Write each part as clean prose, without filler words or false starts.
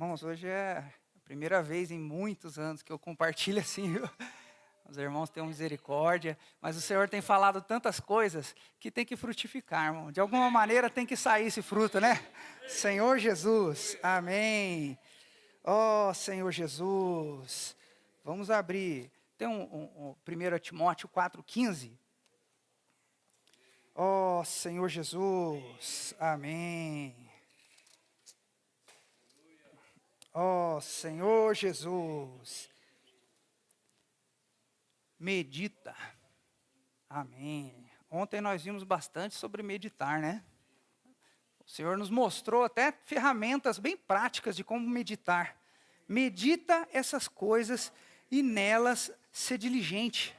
Irmãos, hoje é a primeira vez em muitos anos que eu compartilho assim, viu? Os irmãos tenham misericórdia, mas o Senhor tem falado tantas coisas que tem que frutificar, irmão. De alguma maneira tem que sair esse fruto, né? Senhor Jesus, amém. Ó Senhor Jesus, vamos abrir. Tem um 1 Timóteo 4,15. Ó Senhor Jesus, amém. Ó Senhor Jesus, medita, amém. Ontem nós vimos bastante sobre meditar, né? O Senhor nos mostrou até ferramentas bem práticas de como meditar. Medita essas coisas e nelas ser diligente,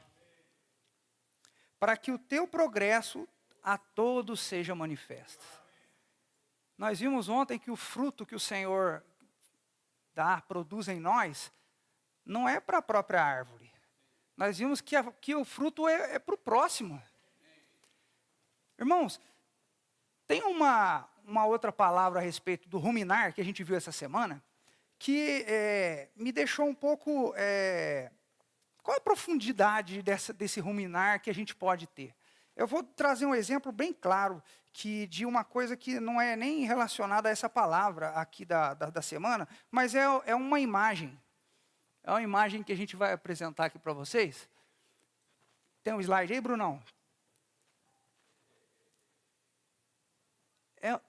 para que o teu progresso a todos seja manifesto. Nós vimos ontem que o fruto que o Senhor produz em nós, não é para a própria árvore. Nós vimos que o fruto é para o próximo. Irmãos, tem uma outra palavra a respeito do ruminar, que a gente viu essa semana, que me deixou um pouco... qual é a profundidade desse ruminar que a gente pode ter? Eu vou trazer um exemplo bem claro de uma coisa que não é nem relacionada a essa palavra aqui da semana, mas é uma imagem. É uma imagem que a gente vai apresentar aqui para vocês. Tem um slide aí, Brunão?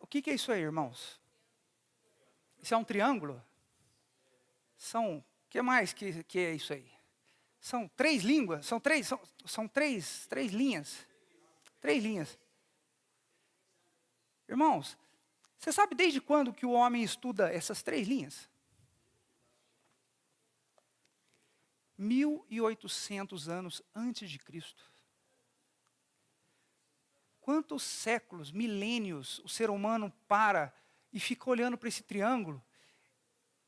O que é isso aí, irmãos? Isso é um triângulo? O que mais que é isso aí? São 3 línguas? São três linhas. 3 linhas. Irmãos, você sabe desde quando que o homem estuda essas 3 linhas? 1800 anos antes de Cristo. Quantos séculos, milênios, o ser humano para e fica olhando para esse triângulo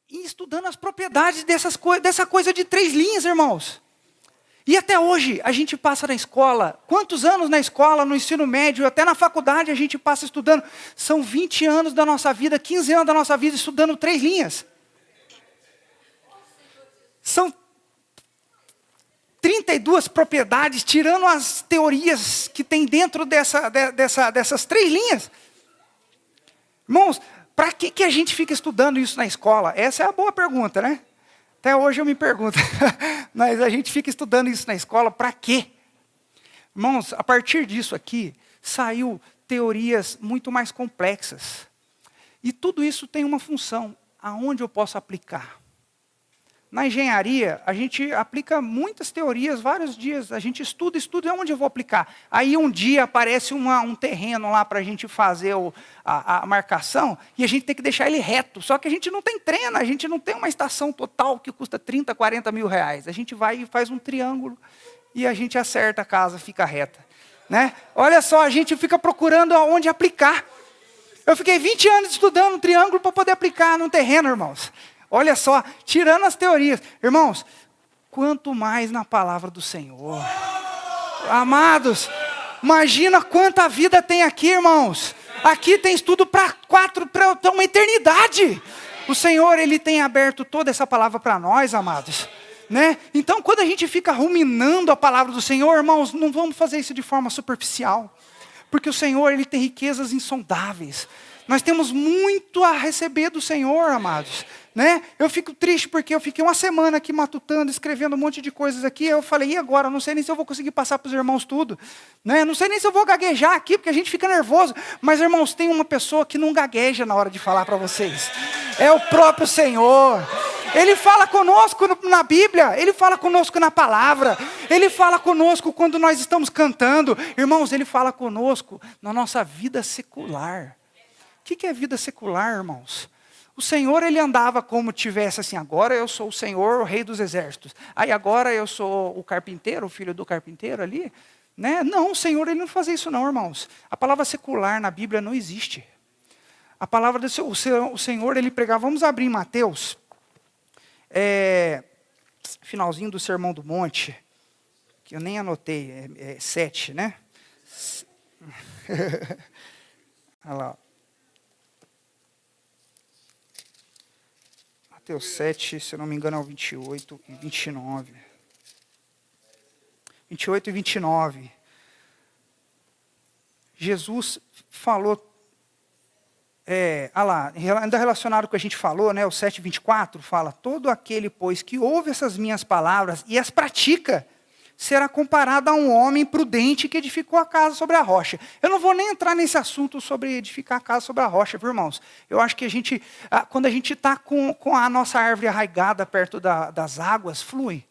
e estudando as propriedades dessa coisa de 3 linhas, irmãos. E até hoje, a gente passa na escola, quantos anos na escola, no ensino médio, até na faculdade a gente passa estudando. São 20 anos da nossa vida, 15 anos da nossa vida estudando 3 linhas. São 32 propriedades, tirando as teorias que tem dentro dessas 3 linhas. Irmãos, para que a gente fica estudando isso na escola? Essa é a boa pergunta, né? Até hoje eu me pergunto, mas a gente fica estudando isso na escola, para quê? Irmãos, a partir disso aqui, saiu teorias muito mais complexas. E tudo isso tem uma função, aonde eu posso aplicar. Na engenharia, a gente aplica muitas teorias, vários dias, a gente estuda, e onde eu vou aplicar. Aí um dia aparece um terreno lá para a gente fazer a marcação, e a gente tem que deixar ele reto. Só que a gente não tem treino, a gente não tem uma estação total que custa 30, 40 mil reais. A gente vai e faz um triângulo, e a gente acerta a casa, fica reta. Né? Olha só, a gente fica procurando aonde aplicar. Eu fiquei 20 anos estudando um triângulo para poder aplicar num terreno, irmãos. Olha só, tirando as teorias. Irmãos, quanto mais na palavra do Senhor. Amados, imagina quanta vida tem aqui, irmãos. Aqui tem estudo para uma eternidade. O Senhor, Ele tem aberto toda essa palavra para nós, amados. Né? Então, quando a gente fica ruminando a palavra do Senhor, irmãos, não vamos fazer isso de forma superficial. Porque o Senhor, Ele tem riquezas insondáveis. Nós temos muito a receber do Senhor, amados. Né? Eu fico triste porque eu fiquei uma semana aqui matutando, escrevendo um monte de coisas aqui. Eu falei, e agora? Não sei nem se eu vou conseguir passar para os irmãos tudo. Né? Não sei nem se eu vou gaguejar aqui, porque a gente fica nervoso. Mas, irmãos, tem uma pessoa que não gagueja na hora de falar para vocês. É o próprio Senhor. Ele fala conosco na Bíblia, Ele fala conosco na palavra, Ele fala conosco quando nós estamos cantando. Irmãos, Ele fala conosco na nossa vida secular. O que é vida secular, irmãos? O Senhor, Ele andava como tivesse assim, agora eu sou o Senhor, o Rei dos Exércitos. Aí agora eu sou o carpinteiro, o filho do carpinteiro ali. Né? Não, o Senhor, Ele não fazia isso não, irmãos. A palavra secular na Bíblia não existe. A palavra do o Senhor, Ele pregava. Vamos abrir em Mateus. Finalzinho do Sermão do Monte. Que eu nem anotei, 7, né? Olha lá. Mateus 7, se eu não me engano, é o 28 e 29. 28 e 29. Jesus falou, ainda relacionado com o que a gente falou, né, o 7:24, fala, todo aquele, pois, que ouve essas minhas palavras e as pratica, será comparado a um homem prudente que edificou a casa sobre a rocha. Eu não vou nem entrar nesse assunto sobre edificar a casa sobre a rocha, viu, irmãos? Eu acho que quando a gente está com a nossa árvore arraigada perto das águas, flui.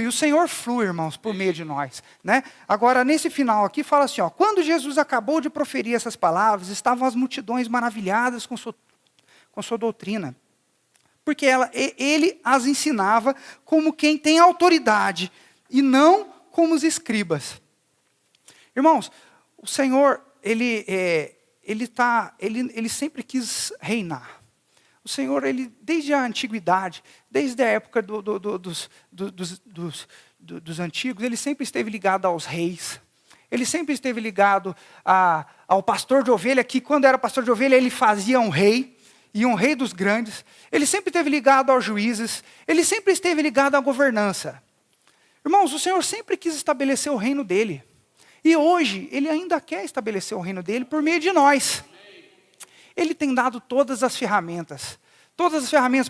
O Senhor flui, irmãos, por meio de nós, né? Agora, nesse final aqui, fala assim, ó, quando Jesus acabou de proferir essas palavras, estavam as multidões maravilhadas com sua doutrina, porque ele as ensinava como quem tem autoridade, e não como os escribas. Irmãos, o Senhor, ele sempre quis reinar. O Senhor, desde a antiguidade, desde a época dos antigos, ele sempre esteve ligado aos reis. Ele sempre esteve ligado ao pastor de ovelha, que quando era pastor de ovelha, ele fazia um rei, e um rei dos grandes. Ele sempre esteve ligado aos juízes. Ele sempre esteve ligado à governança. Irmãos, o Senhor sempre quis estabelecer o reino dele. E hoje, ele ainda quer estabelecer o reino dele por meio de nós. Ele tem dado todas as ferramentas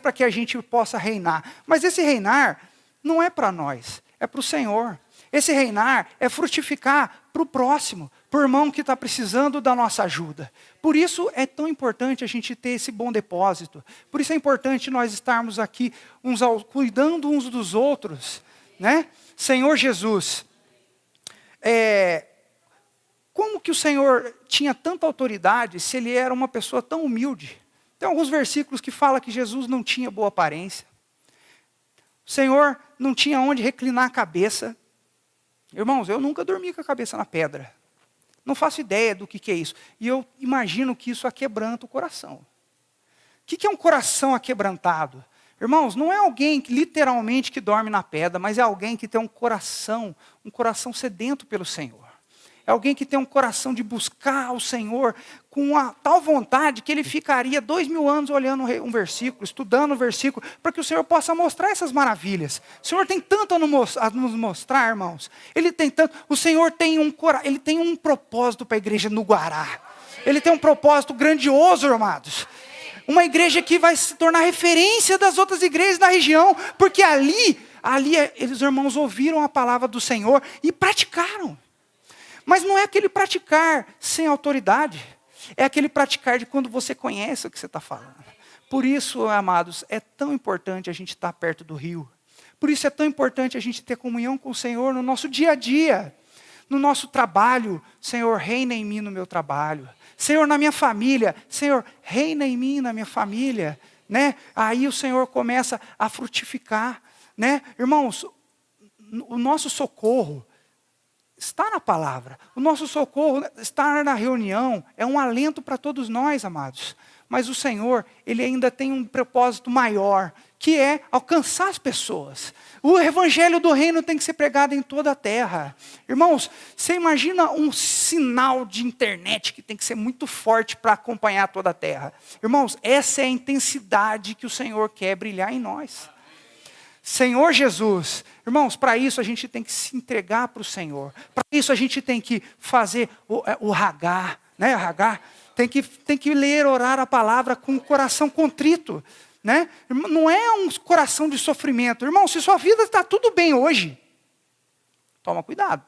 para que a gente possa reinar. Mas esse reinar não é para nós, é para o Senhor. Esse reinar é frutificar para o próximo, para o irmão que está precisando da nossa ajuda. Por isso é tão importante a gente ter esse bom depósito. Por isso é importante nós estarmos aqui cuidando uns dos outros, né? Senhor Jesus, como que o Senhor tinha tanta autoridade se ele era uma pessoa tão humilde? Tem alguns versículos que falam que Jesus não tinha boa aparência. O Senhor não tinha onde reclinar a cabeça. Irmãos, eu nunca dormi com a cabeça na pedra. Não faço ideia do que é isso. E eu imagino que isso aquebranta o coração. O que é um coração aquebrantado? Irmãos, não é alguém que literalmente que dorme na pedra, mas é alguém que tem um coração sedento pelo Senhor. É alguém que tem um coração de buscar o Senhor com a tal vontade que ele ficaria 2000 anos olhando um versículo, estudando o versículo, para que o Senhor possa mostrar essas maravilhas. O Senhor tem tanto a nos mostrar, irmãos. Ele tem tanto. O Senhor tem um propósito para a igreja no Guará. Ele tem um propósito grandioso, amados. Uma igreja que vai se tornar referência das outras igrejas da região, porque ali os irmãos ouviram a palavra do Senhor e praticaram. Mas não é aquele praticar sem autoridade. É aquele praticar de quando você conhece o que você está falando. Por isso, amados, é tão importante a gente estar perto do rio. Por isso é tão importante a gente ter comunhão com o Senhor no nosso dia a dia. No nosso trabalho. Senhor, reina em mim no meu trabalho. Senhor, na minha família. Senhor, reina em mim na minha família. Né? Aí o Senhor começa a frutificar. Né? Irmãos, o nosso socorro está na palavra. O nosso socorro está na reunião. É um alento para todos nós, amados. Mas o Senhor, Ele ainda tem um propósito maior, que é alcançar as pessoas. O evangelho do reino tem que ser pregado em toda a terra. Irmãos, você imagina um sinal de internet que tem que ser muito forte para acompanhar toda a terra. Irmãos, essa é a intensidade que o Senhor quer brilhar em nós. Senhor Jesus, irmãos, para isso a gente tem que se entregar para o Senhor. Para isso a gente tem que fazer o Hagá, né? Hagá, tem que ler, orar a palavra com o coração contrito, né? Não é um coração de sofrimento. Irmão, se sua vida está tudo bem hoje, toma cuidado.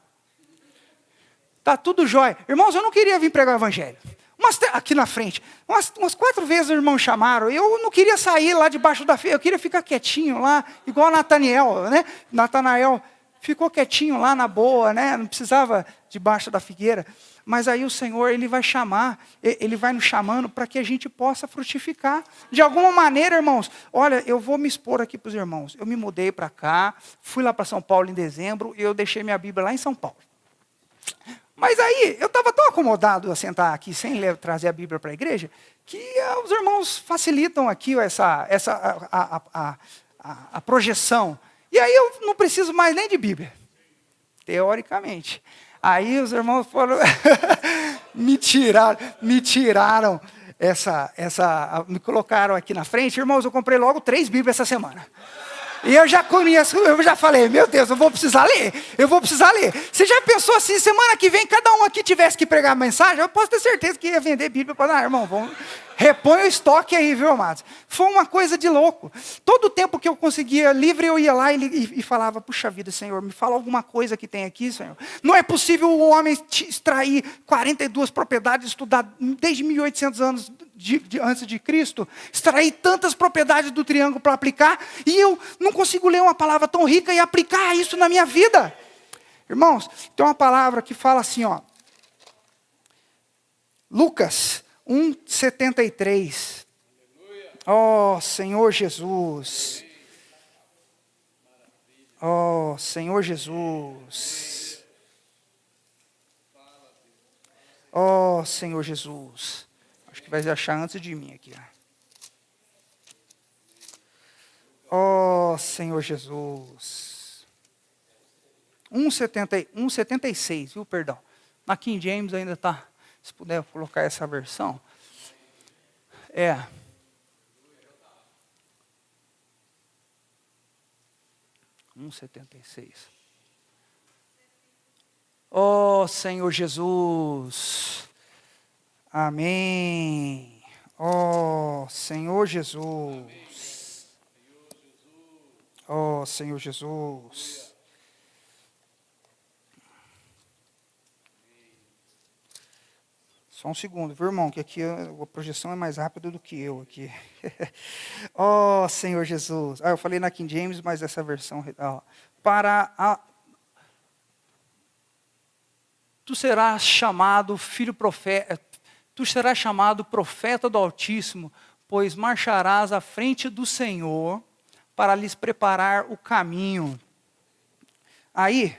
Está tudo jóia. Irmãos, eu não queria vir pregar o evangelho. Aqui na frente. Umas 4 vezes os irmãos chamaram. Eu não queria sair lá debaixo da figueira. Eu queria ficar quietinho lá, igual Natanael, né? Natanael ficou quietinho lá na boa, né? Não precisava debaixo da figueira. Mas aí o Senhor, Ele vai chamar, Ele vai nos chamando para que a gente possa frutificar. De alguma maneira, irmãos, olha, eu vou me expor aqui para os irmãos. Eu me mudei para cá, fui lá para São Paulo em dezembro, e eu deixei minha Bíblia lá em São Paulo. Mas aí, eu estava tão acomodado a sentar aqui sem trazer a Bíblia para a igreja, que os irmãos facilitam aqui a projeção. E aí eu não preciso mais nem de Bíblia, teoricamente. Aí os irmãos foram, me tiraram me colocaram aqui na frente. Irmãos, eu comprei logo 3 Bíblias essa semana. E eu já conheço, eu já falei, meu Deus, eu vou precisar ler. Você já pensou assim, semana que vem, cada um aqui tivesse que pregar a mensagem? Eu posso ter certeza que ia vender Bíblia para irmão, repõe o estoque aí, viu, amados? Foi uma coisa de louco. Todo o tempo que eu conseguia livre, eu ia lá e falava, puxa vida, Senhor, me fala alguma coisa que tem aqui, Senhor. Não é possível o homem extrair 42 propriedades, estudar desde 1800 anos antes de Cristo, extrair tantas propriedades do triângulo para aplicar, e eu não consigo ler uma palavra tão rica e aplicar isso na minha vida. Irmãos, tem uma palavra que fala assim, ó. Lucas 1:73. Oh, Senhor Jesus. Oh, Senhor Jesus. Oh, Senhor Jesus. Acho que vai achar antes de mim aqui. Oh, Senhor Jesus. 1:76, viu? Perdão. Na King James ainda está. Se puder colocar essa versão. 1:76. Oh, Senhor Jesus. Amém. Oh, Senhor Jesus. Oh, Senhor Jesus. Só um segundo, viu, irmão? Que aqui a projeção é mais rápida do que eu aqui. Oh, Senhor Jesus. Eu falei na King James, mas essa versão... Tu serás chamado filho profeta... Tu serás chamado profeta do Altíssimo, pois marcharás à frente do Senhor para lhes preparar o caminho. Aí...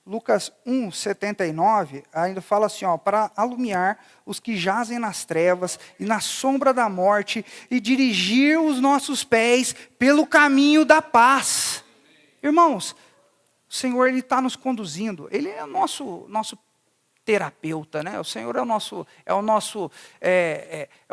Lucas 1:79, ainda fala assim, ó, para alumiar os que jazem nas trevas e na sombra da morte e dirigir os nossos pés pelo caminho da paz. Irmãos, o Senhor ele está nos conduzindo, Ele é o nosso terapeuta, né? O Senhor é o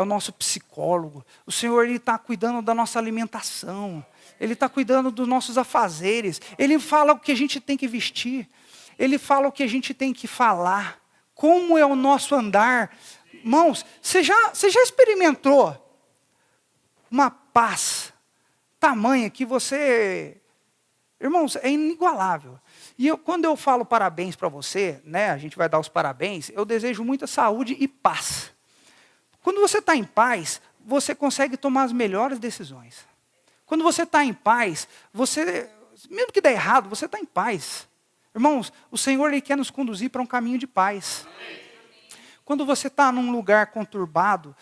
nosso psicólogo. O Senhor ele está cuidando da nossa alimentação, Ele está cuidando dos nossos afazeres. Ele fala o que a gente tem que vestir. Ele fala o que a gente tem que falar, como é o nosso andar. Irmãos, você já experimentou uma paz tamanha que você... Irmãos, é inigualável. E quando eu falo parabéns para você, né, a gente vai dar os parabéns, eu desejo muita saúde e paz. Quando você está em paz, você consegue tomar as melhores decisões. Quando você está em paz, mesmo que dê errado, você está em paz. Irmãos, o Senhor ele quer nos conduzir para um caminho de paz. Quando você está num lugar conturbado,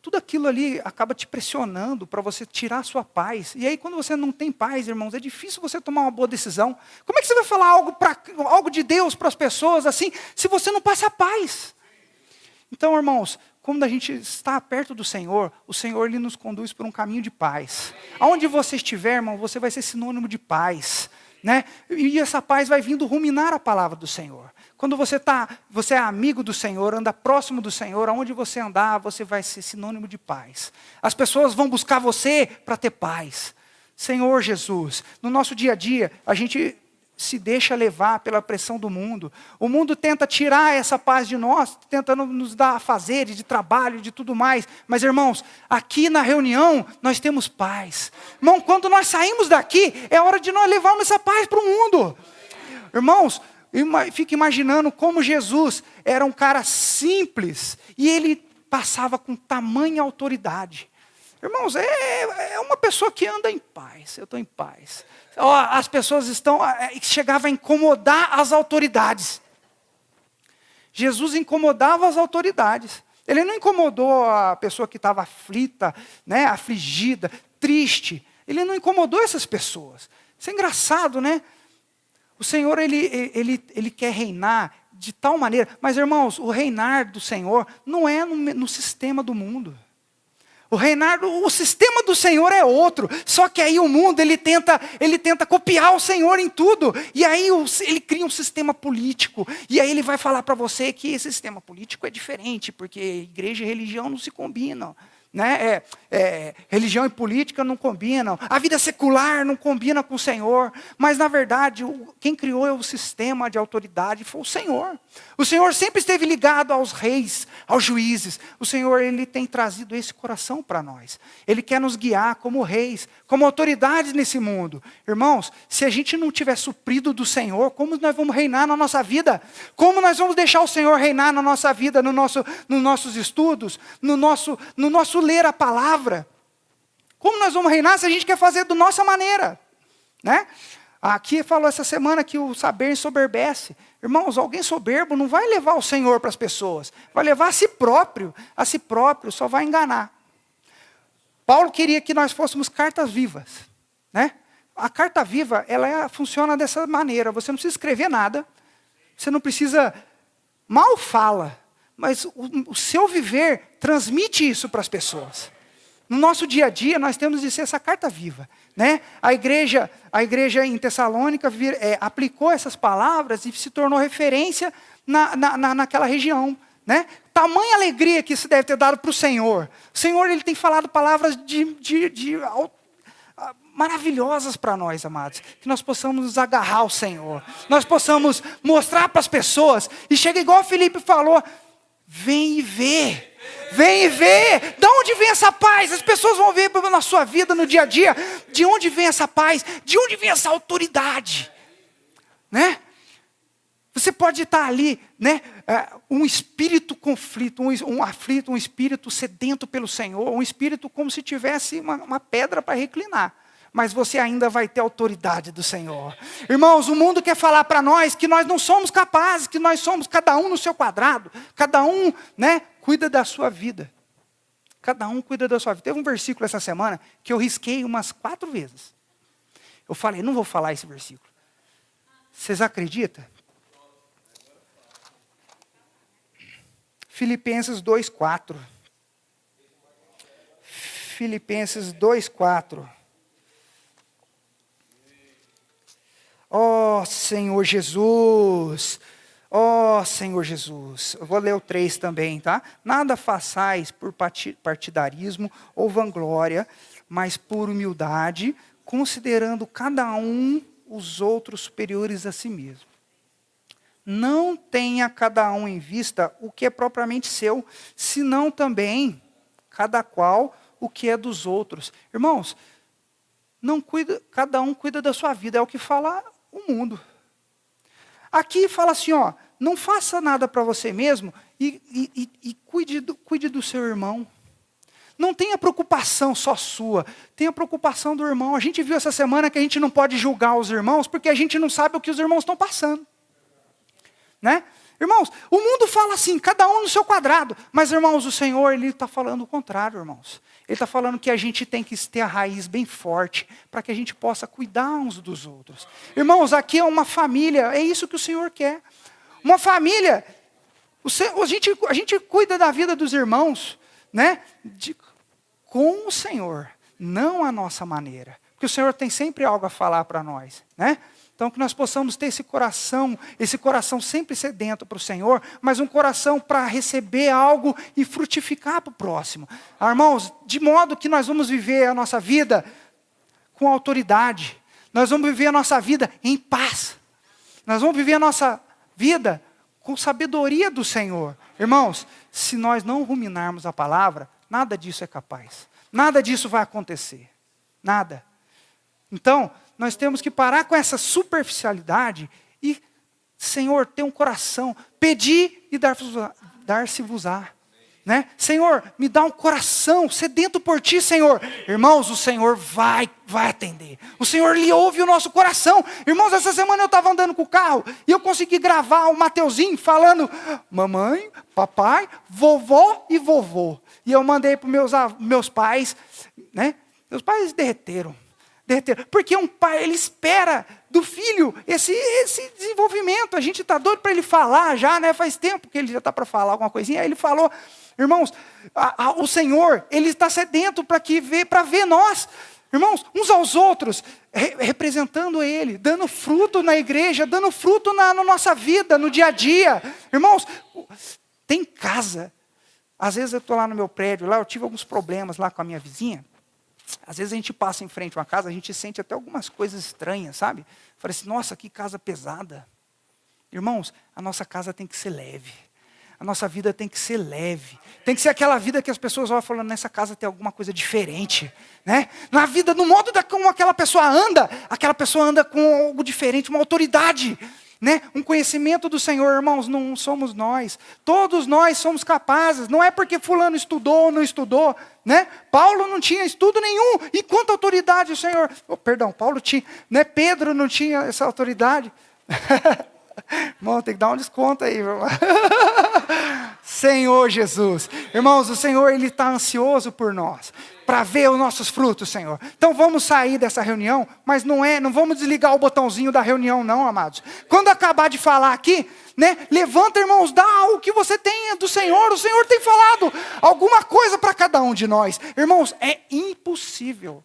tudo aquilo ali acaba te pressionando para você tirar a sua paz. E aí quando você não tem paz, irmãos, é difícil você tomar uma boa decisão. Como é que você vai falar algo de Deus para as pessoas assim, se você não passa a paz? Então, irmãos, quando a gente está perto do Senhor, o Senhor ele nos conduz por um caminho de paz. Aonde você estiver, irmão, você vai ser sinônimo de paz. Né? E essa paz vai vindo ruminar a palavra do Senhor. Quando você é amigo do Senhor, anda próximo do Senhor, aonde você andar, você vai ser sinônimo de paz. As pessoas vão buscar você para ter paz. Senhor Jesus, no nosso dia a dia, a gente se deixa levar pela pressão do mundo. O mundo tenta tirar essa paz de nós, tentando nos dar afazeres de trabalho, de tudo mais. Mas, irmãos, aqui na reunião, nós temos paz. Irmão, quando nós saímos daqui, é hora de nós levarmos essa paz para o mundo. Irmãos, fica imaginando como Jesus era um cara simples e ele passava com tamanha autoridade. Irmãos, é uma pessoa que anda em paz. Eu estou em paz. As pessoas chegavam a incomodar as autoridades. Jesus incomodava as autoridades. Ele não incomodou a pessoa que estava aflita, né, afligida, triste. Ele não incomodou essas pessoas. Isso é engraçado, né? O Senhor, ele quer reinar de tal maneira. Mas, irmãos, o reinar do Senhor não é no sistema do mundo. O sistema do Senhor é outro. Só que aí o mundo, ele tenta copiar o Senhor em tudo. E aí ele cria um sistema político. E aí ele vai falar para você que esse sistema político é diferente, porque igreja e religião não se combinam. Né? Religião e política não combinam. A vida secular não combina com o Senhor. Mas na verdade, quem criou o sistema de autoridade foi o Senhor. O Senhor sempre esteve ligado aos reis, aos juízes. O Senhor, Ele tem trazido esse coração para nós. Ele quer nos guiar como reis, como autoridades nesse mundo. Irmãos, se a gente não tiver suprido do Senhor, como nós vamos reinar na nossa vida? Como nós vamos deixar o Senhor reinar na nossa vida, nos nossos estudos, no nosso ler a palavra? Como nós vamos reinar se a gente quer fazer da nossa maneira? Né? Aqui falou essa semana que o saber ensoberbece. Irmãos, alguém soberbo não vai levar o Senhor para as pessoas. Vai levar a si próprio. A si próprio só vai enganar. Paulo queria que nós fôssemos cartas vivas. Né? A carta viva, ela funciona dessa maneira. Você não precisa escrever nada. Você não precisa... Mal fala. Mas o seu viver transmite isso para as pessoas. No nosso dia a dia, nós temos de ser essa carta viva. Né? A igreja em Tessalônica aplicou essas palavras e se tornou referência naquela região. Né? Tamanha alegria que isso deve ter dado para o Senhor. O Senhor, Ele tem falado palavras maravilhosas para nós, amados. Que nós possamos nos agarrar ao Senhor. Nós possamos mostrar para as pessoas. E chega igual o Felipe falou... Vem e vê. Vem e vê. De onde vem essa paz? As pessoas vão ver na sua vida, no dia a dia. De onde vem essa paz? De onde vem essa autoridade? Né? Você pode estar ali, né? Um espírito conflito, um aflito, um espírito sedento pelo Senhor. Um espírito como se tivesse uma pedra para reclinar. Mas você ainda vai ter autoridade do Senhor. Irmãos, o mundo quer falar para nós que nós não somos capazes, que nós somos cada um no seu quadrado. Cada um, né, cuida da sua vida. Cada um cuida da sua vida. Teve um versículo essa semana que eu risquei umas 4 vezes. Eu falei, não vou falar esse versículo. Vocês acreditam? Filipenses 2:4. Filipenses 2:4. Ó Senhor Jesus, ó Senhor Jesus. Eu vou ler o 3 também, tá? Nada façais por partidarismo ou vanglória, mas por humildade, considerando cada um os outros superiores a si mesmo. Não tenha cada um em vista o que é propriamente seu, senão também cada qual o que é dos outros. Irmãos, cada um cuida da sua vida, é o que fala o mundo. Aqui fala assim, ó, não faça nada para você mesmo e cuide do seu irmão. Não tenha preocupação só sua, tenha preocupação do irmão. A gente viu essa semana que a gente não pode julgar os irmãos porque a gente não sabe o que os irmãos estão passando. Né? Irmãos, o mundo fala assim, cada um no seu quadrado. Mas, irmãos, o Senhor, Ele está falando o contrário, irmãos. Ele está falando que a gente tem que ter a raiz bem forte, para que a gente possa cuidar uns dos outros. Irmãos, aqui é uma família, é isso que o Senhor quer. Uma família, a gente cuida da vida dos irmãos, né? Com o Senhor, não a nossa maneira. Porque o Senhor tem sempre algo a falar para nós, né? Então, que nós possamos ter esse coração sempre sedento para o Senhor, mas um coração para receber algo e frutificar para o próximo. Irmãos, de modo que nós vamos viver a nossa vida com autoridade. Nós vamos viver a nossa vida em paz. Nós vamos viver a nossa vida com sabedoria do Senhor. Irmãos, se nós não ruminarmos a palavra, nada disso é capaz. Nada disso vai acontecer. Nada. Então, nós temos que parar com essa superficialidade e, Senhor, ter um coração. Pedir e dar-se-vos-á. Né? Senhor, me dá um coração sedento por Ti, Senhor. Irmãos, o Senhor vai atender. O Senhor lhe ouve o nosso coração. Irmãos, essa semana eu estava andando com o carro e eu consegui gravar o Mateuzinho falando mamãe, papai, vovó e vovô. E eu mandei para meus pais, né? Meus pais derreteram. Porque um pai, ele espera do filho esse desenvolvimento. A gente está doido para ele falar já, né? Faz tempo que ele já está para falar alguma coisinha. Aí ele falou, Irmãos, o Senhor, Ele está sedento para ver nós. Irmãos, uns aos outros, representando Ele, dando fruto na igreja, dando fruto na nossa vida, no dia a dia. Irmãos, tem casa. Às vezes eu estou lá no meu prédio, lá eu tive alguns problemas lá com a minha vizinha. Às vezes a gente passa em frente a uma casa, a gente sente até algumas coisas estranhas, sabe? Falei assim, nossa, que casa pesada. Irmãos, a nossa casa tem que ser leve. A nossa vida tem que ser leve. Tem que ser aquela vida que as pessoas olham falando, nessa casa tem alguma coisa diferente. Né? Na vida, no modo como aquela pessoa anda com algo diferente, uma autoridade. Né? Um conhecimento do Senhor, irmãos, não somos nós. Todos nós somos capazes. Não é porque fulano estudou ou não estudou. Né? Paulo não tinha estudo nenhum. E quanta autoridade o Senhor... Paulo tinha. Né? Pedro não tinha essa autoridade. Irmão, tem que dar um desconto aí, irmão. Senhor Jesus. Irmãos, o Senhor, Ele está ansioso por nós, para ver os nossos frutos, Senhor. Então vamos sair dessa reunião, mas não vamos desligar o botãozinho da reunião não, amados. Quando acabar de falar aqui, né, levanta, irmãos, dá o que você tem do Senhor. O Senhor tem falado alguma coisa para cada um de nós. Irmãos, é impossível.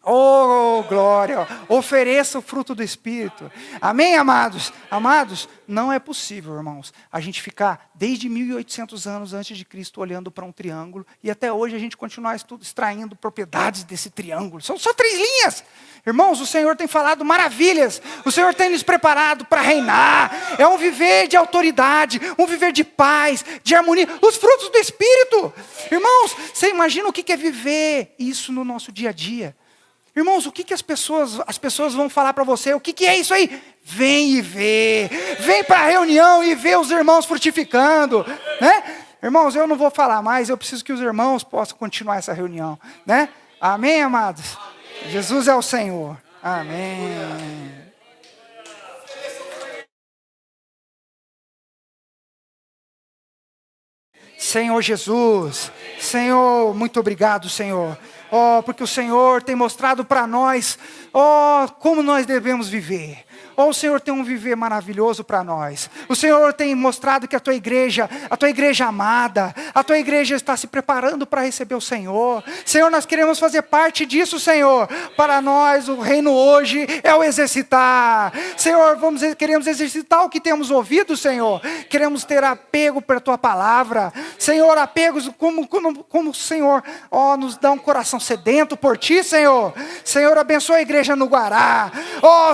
Oh, glória, ofereça o fruto do Espírito. Amém, amados? Amados, não é possível, irmãos, a gente ficar desde 1800 anos antes de Cristo olhando para um triângulo e até hoje a gente continuar extraindo propriedades desse triângulo. São só 3 linhas. Irmãos, o Senhor tem falado maravilhas. O Senhor tem nos preparado para reinar. É um viver de autoridade, um viver de paz, de harmonia. Os frutos do Espírito. Irmãos, você imagina o que é viver isso no nosso dia a dia? Irmãos, o que as pessoas vão falar para você? O que é isso aí? Vem e vê. Vem para a reunião e vê os irmãos frutificando. Né? Irmãos, eu não vou falar mais, eu preciso que os irmãos possam continuar essa reunião. Né? Amém, amados? Amém. Jesus é o Senhor. Amém. Senhor Jesus, Senhor, muito obrigado, Senhor. Oh, porque o Senhor tem mostrado para nós, como nós devemos viver. O Senhor tem um viver maravilhoso para nós. O Senhor tem mostrado que a tua igreja amada, a tua igreja está se preparando para receber o Senhor. Senhor, nós queremos fazer parte disso, Senhor. Para nós, o reino hoje é o exercitar. Senhor, queremos exercitar o que temos ouvido, Senhor. Queremos ter apego para a tua palavra. Senhor, apegos como o Senhor, nos dá um coração sedento por ti, Senhor. Senhor, abençoa a igreja no Guará.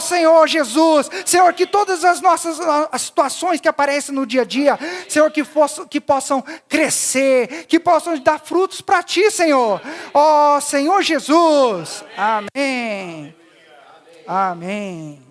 Senhor Jesus, Senhor, que todas as nossas as situações que aparecem no dia a dia, Senhor, que possam crescer, que possam dar frutos para ti, Senhor. Senhor Jesus. Amém. Amém.